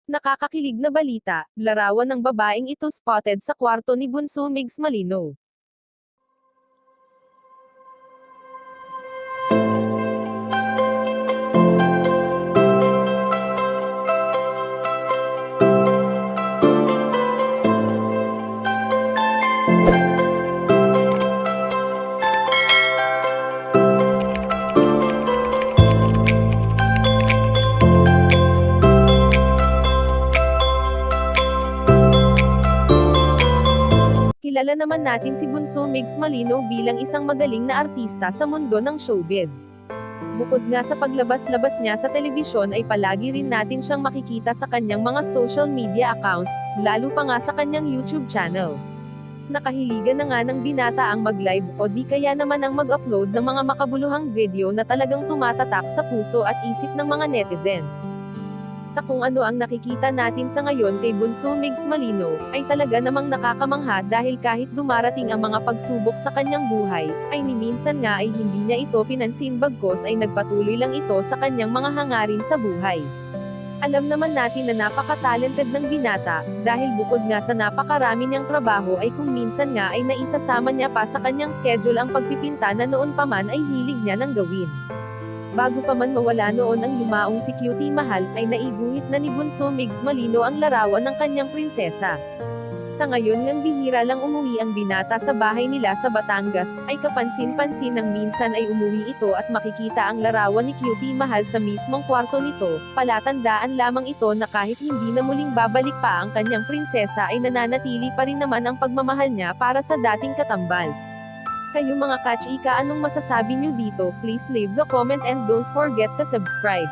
Nakakakilig na balita, larawan ng babaeng ito spotted sa kwarto ni Bunso Migs Malino. Kilala naman natin si Bunso Migs Malino bilang isang magaling na artista sa mundo ng showbiz. Bukod nga sa paglabas-labas niya sa telebisyon ay palagi rin natin siyang makikita sa kanyang mga social media accounts, lalo pa nga sa kanyang YouTube channel. Nakahiligan na nga ng binata ang mag-live o di kaya naman ang mag-upload ng mga makabuluhang video na talagang tumatatak sa puso at isip ng mga netizens. Sa kung ano ang nakikita natin sa ngayon kay Bunso Migs Malino, ay talaga namang nakakamangha dahil kahit dumarating ang mga pagsubok sa kanyang buhay, ay ni minsan nga ay hindi niya ito pinansin bagkos ay nagpatuloy lang ito sa kanyang mga hangarin sa buhay. Alam naman natin na napaka-talented ng binata, dahil bukod nga sa napakarami niyang trabaho ay kung minsan nga ay naisasama niya pa sa kanyang schedule ang pagpipinta na noon pa man ay hilig niya nang gawin. Bago pa man mawala noon ang yumaong si Cutie Mahal, ay naiguhit na ni Bunso Migs Malino ang larawan ng kanyang prinsesa. Sa ngayon ngang bihira lang umuwi ang binata sa bahay nila sa Batangas, ay kapansin-pansin ng minsan ay umuwi ito at makikita ang larawan ni Cutie Mahal sa mismong kwarto nito, palatandaan lamang ito na kahit hindi na muling babalik pa ang kanyang prinsesa ay nananatili pa rin naman ang pagmamahal niya para sa dating katambal. Kayo mga kachika, anong masasabi nyo dito? Please leave the comment and don't forget to subscribe.